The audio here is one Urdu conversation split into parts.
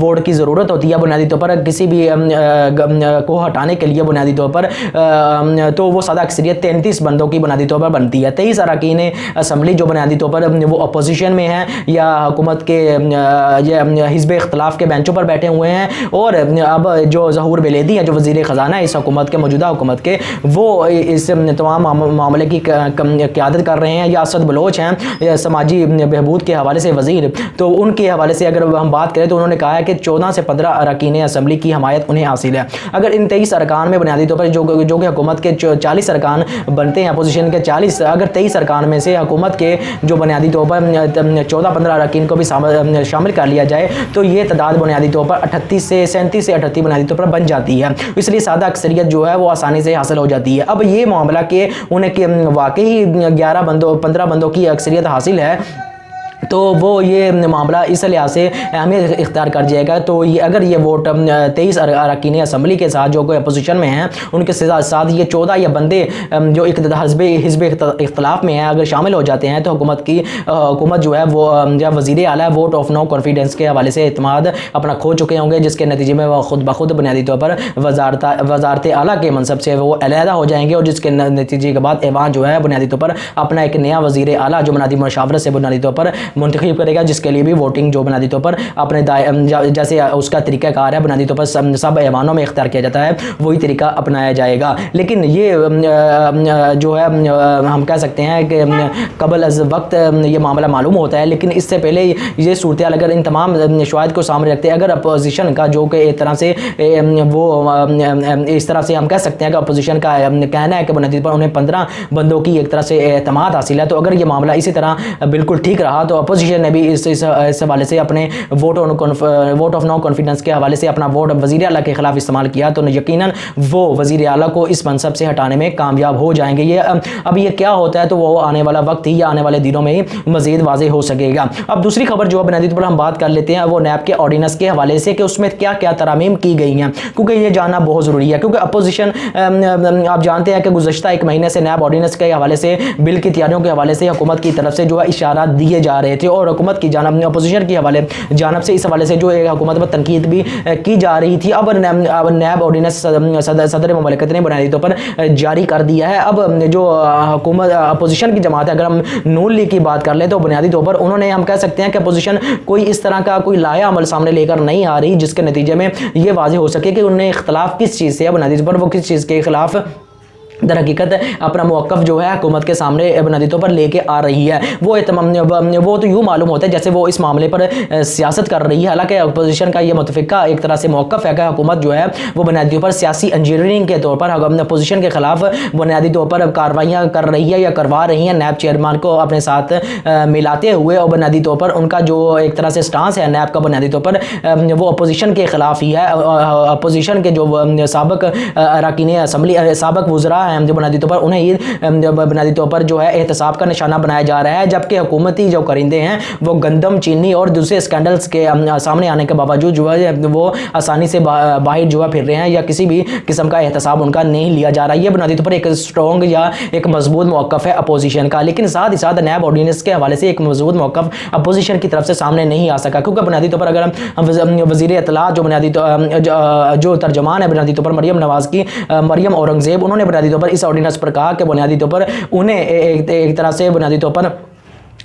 ووٹ کی ضرورت ہوتی ہے بنیادی طور پر کسی بھی کو ہٹانے کے لیے بنیادی طور پر، تو وہ سادہ اکثریت 33 بندوں کی بنیادی طور پر بنتی ہے۔ 23 اراکین اسمبلی جو بنیادی طور پر وہ اپوزیشن میں ہیں یا حکومت کے حزب اختلاف کے بینچوں پر بیٹھے ہوئے ہیں، اور اب جو ظہور بلیدی ہے جو وزیر خزانہ ہے اس حکومت کے، موجودہ حکومت کے، وہ اس تمام معاملے کی قیادت کر رہے ہیں۔ یا اسد بلوچ ہیں سماجی بہبود کے حوالے سے وزیر، تو ان کے حوالے سے اگر ہم بات کریں تو انہوں نے کہا ہے کہ 14 سے 15 اراکین اسمبلی کی حمایت انہیں حاصل ہے۔ اگر ان 23 ارکان میں بنیادی طور پر جو کہ حکومت کے 40 ارکان بنتے ہیں، اپوزیشن کے 40، اگر 23 ارکان میں سے حکومت کے جو بنیادی طور پر 14-15 اراکین کو بھی شامل کر لیا جائے تو یہ تعداد بنیادی طور پر 37 سے 38 بنیادی طور پر بن جاتی ہے۔ اس لیے سادہ اکثریت جو ہے وہ آسانی سے حاصل ہو جاتی ہے۔ اب یہ معاملہ کہ انہیں واقعی 15 بندوں کی اکثریت حاصل ہے تو وہ یہ معاملہ اس لحاظ سے اہمیت اختیار کر جائے گا۔ تو یہ اگر یہ ووٹ 23 اراکین اسمبلی کے ساتھ جو کوئی اپوزیشن میں ہیں ان کے ساتھ یہ 14 یا بندے جو حزب اختلاف میں ہیں اگر شامل ہو جاتے ہیں تو حکومت جو ہے وہ وزیر اعلیٰ ووٹ آف نو کانفیڈنس کے حوالے سے اعتماد اپنا کھو چکے ہوں گے، جس کے نتیجے میں وہ خود بخود بنیادی طور پر وزارت اعلیٰ کے منصب سے وہ علیحدہ ہو جائیں گے، اور جس کے نتیجے کے بعد ایوان جو ہے بنیادی طور پر اپنا ایک نیا وزیر اعلیٰ جو بنیادی مشاورت سے بنیادی طور پر منتخب کرے گا، جس کے لیے بھی ووٹنگ جو بنیادی طور پر اپنے جیسے اس کا طریقہ کار ہے بنیادی طور پر سب ایوانوں میں اختیار کیا جاتا ہے وہی طریقہ اپنایا جائے گا۔ لیکن یہ جو ہے ہم کہہ سکتے ہیں کہ قبل از وقت یہ معاملہ معلوم ہوتا ہے، لیکن اس سے پہلے یہ صورتحال اگر ان تمام شواہد کو سامنے رکھتے ہیں، اگر اپوزیشن کا جو کہ ایک طرح سے وہ اس طرح سے ہم کہہ سکتے ہیں کہ اپوزیشن کا کہنا ہے کہ بنیادی طور پر انہیں 15 بندوں کی ایک طرح سے اعتماد حاصل ہے، تو اگر یہ معاملہ اسی طرح بالکل ٹھیک رہا تو اپوزیشن نے بھی اس حوالے سے اپنے ووٹ آف نو کانفیڈنس کے حوالے سے اپنا ووٹ وزیر اعلیٰ کے خلاف استعمال کیا تو یقیناً وہ وزیر اعلیٰ کو اس منصب سے ہٹانے میں کامیاب ہو جائیں گے۔ اب یہ کیا ہوتا ہے تو وہ آنے والا وقت ہی یا آنے والے دنوں میں ہی مزید واضح ہو سکے گا۔ اب دوسری خبر جو بنیادی طور پر ہم بات کر لیتے ہیں وہ نیب کے آرڈیننس کے حوالے سے کہ اس میں کیا کیا ترامیم کی گئی ہیں، کیونکہ یہ جاننا بہت ضروری ہے، کیونکہ اپوزیشن آپ جانتے ہیں کہ گزشتہ ایک مہینے سے نیب آرڈیننس کے حوالے سے بل کی تیاریوں کے حوالے سے حکومت کی طرف سے جو ہے اشارات دیے جا رہے تھے، اور حکومت کی جانب اپوزیشن کی جانب سے اس حوالے سے جو حکومت پر تنقید بھی کی جا رہی تھی۔ اب نیب آرڈیننس صدر مملکت نے بنیادی طور پر جاری کر دیا ہے۔ اب جو حکومت اپوزیشن کی جماعت ہے، اگر ہم نون لیگ کی بات کر لیں تو بنیادی طور پر انہوں نے ہم کہہ سکتے ہیں کہ اپوزیشن کوئی اس طرح کا کوئی لایا عمل سامنے لے کر نہیں آ رہی جس کے نتیجے میں یہ واضح ہو سکے کہ انہیں اختلاف کس چیز سے ہے، بنیادی طور پر وہ کس چیز کے خلاف در حقیقت اپنا موقف جو ہے حکومت کے سامنے بنیادی طور پر لے کے آ رہی ہے۔ وہ تو یوں معلوم ہوتا ہے جیسے وہ اس معاملے پر سیاست کر رہی ہے، حالانکہ اپوزیشن کا یہ متفقہ ایک طرح سے موقف ہے کہ حکومت جو ہے وہ بنیادی طور پر سیاسی انجینئرنگ کے طور پر اپوزیشن کے خلاف بنیادی طور پر کارروائیاں کر رہی ہے یا کروا رہی ہیں، نیب چیئرمین کو اپنے ساتھ ملاتے ہوئے، اور بنیادی طور پر ان کا جو ایک طرح سے سٹانس ہے نیب کا بنیادی طور پر وہ اپوزیشن کے خلاف ہی ہے۔ اپوزیشن کے جو سابق اراکین اسمبلی سابق وزراء ہیں جو بنیادی طور پر انہیں بنیادی طور پر جو ہے احتساب کا نشانہ بنایا جا رہا ہے، جبکہ حکومتی جو کرندے ہیں وہ گندم، چینی اور دوسرے اسکینڈلز کے سامنے آنے کے باوجود جو ہے وہ آسانی سے باہر جو ہے پھر رہے ہیں یا کسی بھی قسم کا احتساب ان کا نہیں لیا جا رہا۔ یہ بنیادی طور پر ایک اسٹرانگ یا ایک مضبوط موقف ہے اپوزیشن کا، لیکن ساتھ ہی ساتھ نیب آرڈیننس کے حوالے سے ایک مضبوط موقف اپوزیشن کی طرف سے سامنے نہیں آ سکا، کیونکہ بنیادی طور پر اگر ہم وزیر اطلاع جو ترجمان ہے بنیادی طور پر مریم نواز کی، مریم اورنگزیب، انہوں نے بنیادی طور پر اس آرڈیننس پر کہا کہ بنیادی طور پر انہیں ایک طرح سے بنیادی طور پر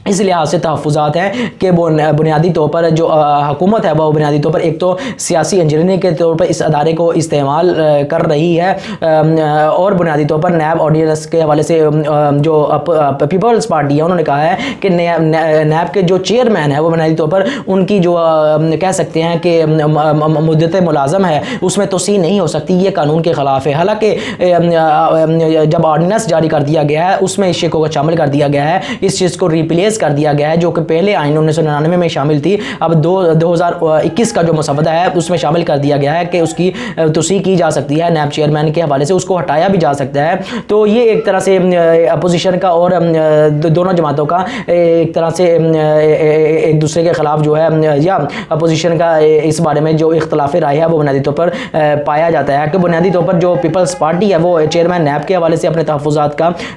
اس لحاظ سے تحفظات ہیں کہ بنیادی طور پر جو حکومت ہے وہ بنیادی طور پر ایک تو سیاسی انجینئرنگ کے طور پر اس ادارے کو استعمال کر رہی ہے، اور بنیادی طور پر نیب آرڈیننس کے حوالے سے جو پیپلز پارٹی ہے انہوں نے کہا ہے کہ نیب کے جو چیئرمین ہے وہ بنیادی طور پر ان کی جو کہہ سکتے ہیں کہ مدت ملازم ہے اس میں توسیع نہیں ہو سکتی، یہ قانون کے خلاف ہے۔ حالانکہ جب آرڈیننس جاری کر دیا گیا ہے اس میں اس چیز کو شامل کر دیا گیا ہے، اس چیز کو ریپلیس کر دیا گیا ہے جو کہ پہلے آئین 1999 میں شامل تھی، اب 2021 کا جو مسودہ ہے اس میں شامل کر دیا گیا ہے کہ اس کی توسیع کی جا سکتی ہے نیب چیئرمین کے حوالے سے، اس کو ہٹایا بھی جا سکتا ہے۔ تو یہ ایک طرح سے اپوزیشن کا اور دونوں جماعتوں کا ایک طرح سے ایک دوسرے کے خلاف جو ہے یا اپوزیشن کا اس بارے میں جو اختلاف رائے ہے وہ بنیادی طور پر پایا جاتا ہے کہ بنیادی طور پر جو پیپلز پارٹی ہے وہ چیئرمین نیب کے حوالے سے اپنے تحفظات کا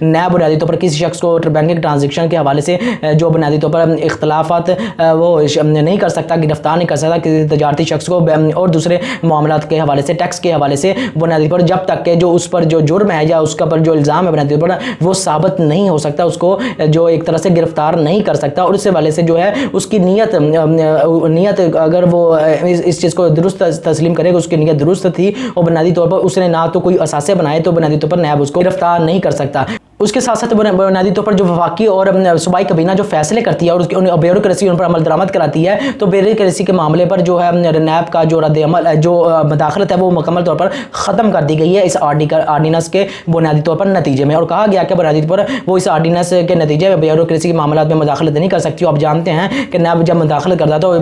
نیب بنیادی طور پر کسی شخص کو بینکنگ ٹرانزیکشن کے حوالے سے جو بنیادی طور پر اختلافات وہ نہیں کر سکتا, گرفتار نہیں کر سکتا کسی تجارتی شخص کو, اور دوسرے معاملات کے حوالے سے, ٹیکس کے حوالے سے بنیادی طور پر جب تک کہ جو اس پر جو جرم ہے یا اس کا پر جو الزام ہے بنیادی طور پر وہ ثابت نہیں ہو سکتا, اس کو جو ایک طرح سے گرفتار نہیں کر سکتا. اور اس حوالے سے جو ہے اس کی نیت اگر وہ اس چیز کو درست تسلیم کرے گا, اس کی نیت درست تھی اور بنیادی طور پر اس نے نہ تو کوئی اثاثے بنائے, تو بنیادی طور پر نیب اس کو گرفتار نہیں کر سکتا. اس کے ساتھ ساتھ بنیادی طور پر جو وفاقی اور صوبائی کابینہ جو فیصلے کرتی ہے اور بیوروکریسی ان پر عمل درآمد کراتی ہے, تو بیوروکریسی کے معاملے پر جو ہے نیب کا جو رد عمل جو مداخلت ہے وہ مکمل طور پر ختم کر دی گئی ہے اس آرڈیننس کے بنیادی طور پر نتیجے میں. اور کہا گیا کہ بنیادی طور پر وہ اس آرڈیننس کے نتیجے میں بیوروکریسی کے معاملات میں مداخلت نہیں کر سکتی. آپ جانتے ہیں کہ نیب جب مداخلت کرتا تو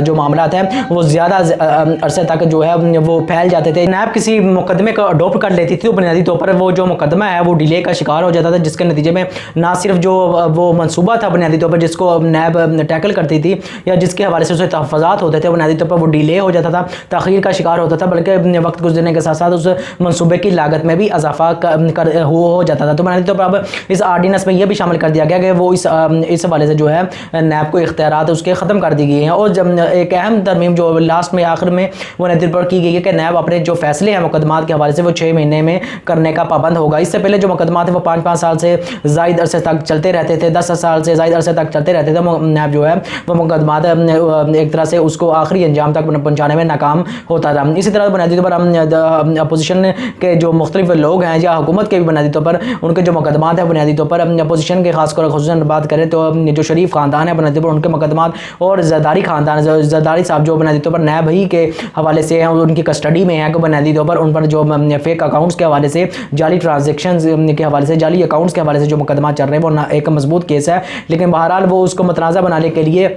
جو معاملات ہیں وہ زیادہ عرصے تک جو ہے وہ پھیل جاتے تھے. نیب کسی مقدمے کو اڈاپٹ کر لیتی تھی تو بنیادی طور پر وہ جو مقدمہ ہے وہ ڈیلے کا شکار ہو جاتا تھا, جس کے نتیجے میں نہ صرف جو وہ منصوبہ تھا بنیادی طور پر جس کو نیب ٹیکل کرتی تھی یا جس کے حوالے سے اسے تحفظات ہوتے تھے, بنیادی طور پر وہ ڈیلے ہو جاتا تھا, تاخیر کا شکار ہوتا تھا, بلکہ وقت گزرنے کے ساتھ ساتھ اس منصوبے کی لاگت میں بھی اضافہ ہو جاتا تھا. تو بنیادی طور پر اب اس آرڈیننس میں یہ بھی شامل کر دیا گیا کہ وہ اس حوالے سے جو ہے نیب کو اختیارات اس کے ختم کر دی گئی ہیں. اور جب ایک اہم ترمیم جو لاسٹ میں آخر میں وہ بنیادی طور پر کی گئی ہے کہ نیب اپنے جو فیصلے ہیں مقدمات کے حوالے سے وہ 6 مہینے میں کرنے کا پابند ہوگا. اس سے پہلے جو مقدمات ہیں وہ 5 سال سے زائد عرصے تک چلتے رہتے تھے, 10 سال سے زائد عرصے تک چلتے رہتے تھے. نیب جو ہے وہ مقدمات ایک طرح سے اس کو آخری انجام تک پہنچانے میں ناکام ہوتا رہا. اسی طرح بنیادی طور پر اپوزیشن کے جو مختلف لوگ ہیں یا حکومت کے بھی بنیادی طور پر ان کے جو مقدمات ہیں بنیادی طور پر اپوزیشن کے خاص طور خصوصاً بات کریں تو جو شریف خاندان ہے بنیادی طور پر ان کے مقدمات, اور زرداری خاندان زرداری صاحب جو بنیادی طور پر نیب ہی کے حوالے سے ہیں, ان کی کسٹڈی میں ہے کہ بنیادی طور پر ان پر جو فیک اکاؤنٹس کے حوالے سے, جعلی ٹرانزیکشنز کے حوالے سے, جعلی اکاؤنٹس کے حوالے سے جو مقدمات چل رہے ہیں وہ ایک مضبوط کیس ہے. لیکن بہرحال وہ اس کو متنازع بنانے کے لیے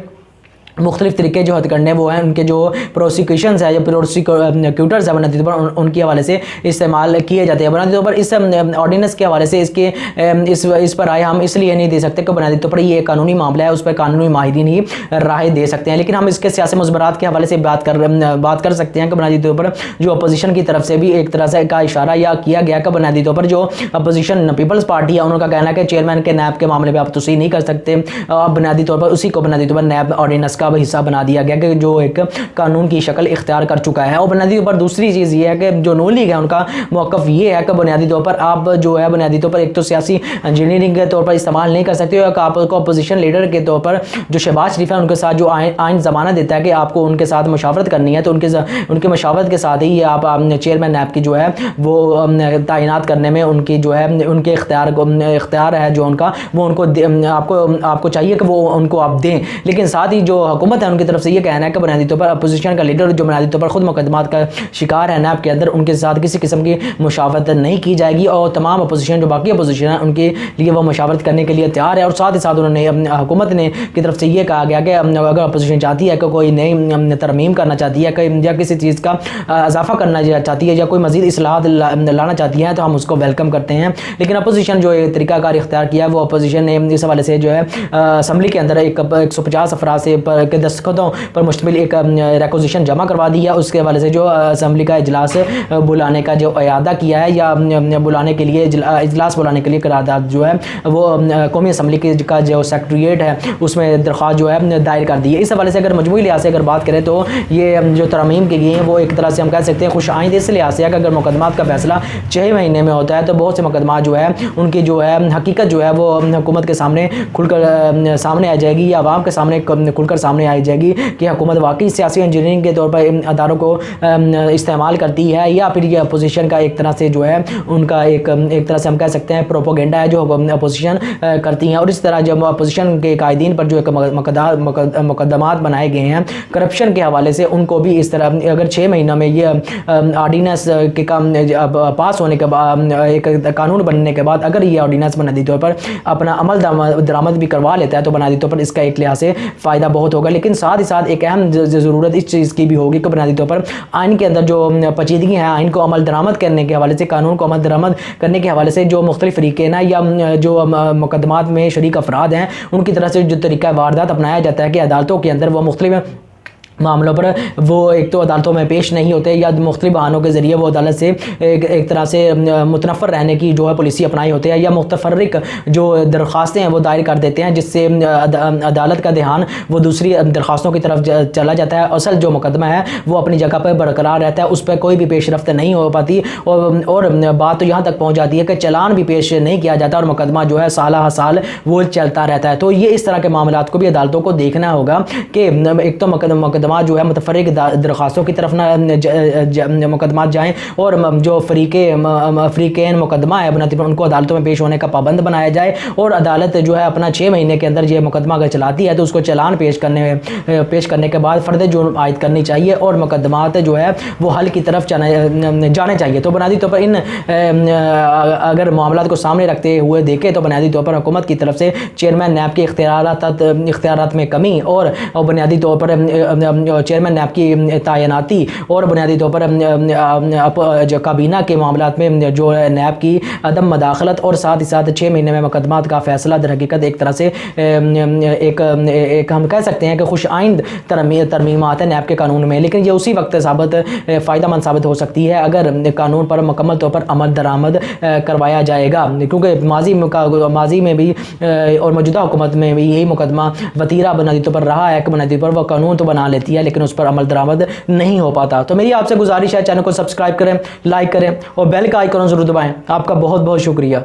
مختلف طریقے جو ہتھ کنڈے وہ ہیں ان کے جو پروسیکیوشنز ہے یا پروسیکیوٹرز ہیں بنیادی طور پر ان کی حوالے سے استعمال کیے جاتے ہیں. بنیادی طور پر اس آرڈیننس کے حوالے سے اس پر رائے ہم اس لیے نہیں دے سکتے کہ بنیادی طور پر یہ ایک قانونی معاملہ ہے, اس پر قانونی ماہرین ہی رائے دے سکتے ہیں. لیکن ہم اس کے سیاسی مضمرات کے حوالے سے بات کر سکتے ہیں کہ بنیادی طور پر جو اپوزیشن کی طرف سے بھی ایک طرح سے کا اشارہ یا کیا گیا کہ بنیادی طور پر جو اپوزیشن پیپلز پارٹی ہے انہوں کا کہنا ہے کہ چیئرمین کے نیب کے معاملے پہ آپ توسیع نہیں کر سکتے. اب بنیادی طور پر اسی کو بنیادی طور پر نیب آرڈیننس کا حصہ بنا دیا گیا کہ جو ایک قانون کی شکل اختیار کر چکا ہے. اور بنیادی طور پر دوسری چیز یہ ہے کہ جو نون لیگ ہے ان کا موقف یہ ہے کہ بنیادی طور پر آپ جو ہے بنیادی طور پر ایک تو سیاسی انجینئرنگ کے طور پر استعمال نہیں کر سکتے ہو, آپ کو اپوزیشن لیڈر کے طور پر جو شہباز شریف ہے ان کے ساتھ جو آئین ضمانت دیتا ہے کہ آپ کو ان کے ساتھ مشاورت کرنی ہے, تو ان کے مشاورت کے ساتھ ہی آپ چیئرمین نیب کی جو ہے وہ تعینات کرنے میں ان کی جو ہے ان کے اختیار ہے جو ان کا وہ ان کو آپ کو چاہیے کہ وہ ان کو آپ دیں. لیکن ساتھ ہی جو حکومت ہے ان کی طرف سے یہ کہنا ہے کہ بنیادی طور پر اپوزیشن کا لیڈر جو بنیادی طور پر خود مقدمات کا شکار ہے نیب کے اندر, ان کے ساتھ کسی قسم کی مشاورت نہیں کی جائے گی, اور تمام اپوزیشن جو باقی اپوزیشن ہے ان کے لیے وہ مشاورت کرنے کے لیے تیار ہے. اور ساتھ ہی ساتھ انہوں نے حکومت نے کی طرف سے یہ کہا گیا کہ اگر اپوزیشن چاہتی ہے کہ کوئی نئی ترمیم کرنا چاہتی ہے یا کسی چیز کا اضافہ کرنا چاہتی ہے یا کوئی مزید اصلاحات لانا چاہتی ہے تو ہم اس کو ویلکم کرتے ہیں. لیکن اپوزیشن جو طریقہ کار اختیار کیا ہے وہ اپوزیشن نے اس حوالے سے جو ہے اسمبلی کے اندر 150 افراد سے کے دستخطوں پر مشتمل ایک ریکوزیشن جمع کروا دی ہے. اس کے حوالے سے جو اسمبلی کا اجلاس بلانے کا جو اعادہ کیا ہے یا بلانے کے لیے اجلاس بلانے کے لیے قرارداد جو ہے وہ قومی اسمبلی کا جو سیکریٹریٹ ہے اس میں درخواست جو ہے دائر کر دی ہے. اس حوالے سے اگر مجموعی لحاظ سے اگر بات کریں تو یہ جو ترمیم کی گئی ہیں وہ ایک طرح سے ہم کہہ سکتے ہیں خوش آئند اس لحاظ سے کہ اگر مقدمات کا فیصلہ 6 مہینے میں ہوتا ہے تو بہت سے مقدمات جو ہے ان کی جو ہے حقیقت جو ہے وہ حکومت کے سامنے کھل کر سامنے آ جائے گی یا عوام کے سامنے کھل کر سامنے آ جائے گی کہ حکومت واقعی سیاسی انجینئرنگ کے طور پر اداروں کو استعمال کرتی ہے یا پھر یہ اپوزیشن کا ایک طرح سے جو ہے ان کا ایک طرح سے ہم کہہ سکتے ہیں پروپیگنڈا ہے جو اپوزیشن کرتی ہیں. اور اس طرح جب اپوزیشن کے قائدین پر جو ایک مقدمات بنائے گئے ہیں کرپشن کے حوالے سے ان کو بھی اس طرح اگر 6 مہینوں میں یہ آرڈیننس کے کام پاس ہونے کے بعد ایک قانون بننے کے بعد اگر یہ آرڈیننس بنیادی طور پر اپنا عمل درآمد بھی کروا لیتا ہے تو بنیادی طور پر اس کا ایک لحاظ سے فائدہ بہت ہوگا. لیکن ساتھ ہی ساتھ ایک اہم ضرورت اس چیز کی بھی ہوگی کہ بنیادی طور پر آئین کے اندر جو پیچیدگی ہیں آئین کو عمل درآمد کرنے کے حوالے سے قانون کو عمل درآمد کرنے کے حوالے سے جو مختلف فریقین ہیں یا جو مقدمات میں شریک افراد ہیں ان کی طرح سے جو طریقہ واردات اپنایا جاتا ہے کہ عدالتوں کے اندر وہ مختلف معاملوں پر وہ ایک تو عدالتوں میں پیش نہیں ہوتے یا مختلف بہانوں کے ذریعے وہ عدالت سے ایک طرح سے متنفر رہنے کی جو ہے پالیسی اپنائی ہوتی ہے، یا متفرق جو درخواستیں ہیں وہ دائر کر دیتے ہیں، جس سے عدالت کا دھیان وہ دوسری درخواستوں کی طرف چلا جاتا ہے۔ اصل جو مقدمہ ہے وہ اپنی جگہ پر برقرار رہتا ہے، اس پہ کوئی بھی پیش رفت نہیں ہو پاتی، اور بات تو یہاں تک پہنچ جاتی ہے کہ چلان بھی پیش نہیں کیا جاتا اور مقدمہ جو ہے سالہ سال وہ چلتا رہتا ہے۔ تو یہ اس طرح کے معاملات کو بھی عدالتوں کو دیکھنا ہوگا کہ ایک تو مقدمات جو ہے متفرق درخواستوں کی طرف مقدمات جائیں، اور جو فریقین مقدمہ ہے بناتی پر ان کو عدالتوں میں پیش ہونے کا پابند بنایا جائے، اور عدالت جو ہے اپنا 6 مہینے کے اندر یہ مقدمہ اگر چلاتی ہے تو اس کو چلان پیش کرنے کے بعد فرد جرم عائد کرنی چاہیے، اور مقدمات جو ہے وہ حل کی طرف جانے چاہیے۔ تو بنیادی طور پر اگر معاملات کو سامنے رکھتے ہوئے دیکھیں تو بنیادی طور پر حکومت کی طرف سے چیئرمین نیب کے اختیارات میں کمی، اور بنیادی طور پر چیئرمین نیب کی تعیناتی، اور بنیادی طور پر جو کابینہ کے معاملات میں جو نیب کی عدم مداخلت، اور ساتھ ہی ساتھ 6 مہینے میں مقدمات کا فیصلہ در حقیقت ایک طرح سے ایک ہم کہہ سکتے ہیں کہ خوش آئند ترمیمات ہیں نیب کے قانون میں، لیکن یہ اسی وقت فائدہ مند ثابت ہو سکتی ہے اگر قانون پر مکمل طور پر عمل درآمد کروایا جائے گا، کیونکہ ماضی میں بھی اور موجودہ حکومت میں بھی یہی مقدمہ وتیرہ بنیادی طور پر رہا ہے کہ بنیادی طور پر وہ قانون تو بنا لیتی ہے لیکن اس پر عمل درآمد نہیں ہو پاتا۔ تو میری آپ سے گزارش ہے چینل کو سبسکرائب کریں، لائک کریں اور بیل کا آئیکن ضرور دبائیں۔ آپ کا بہت بہت شکریہ۔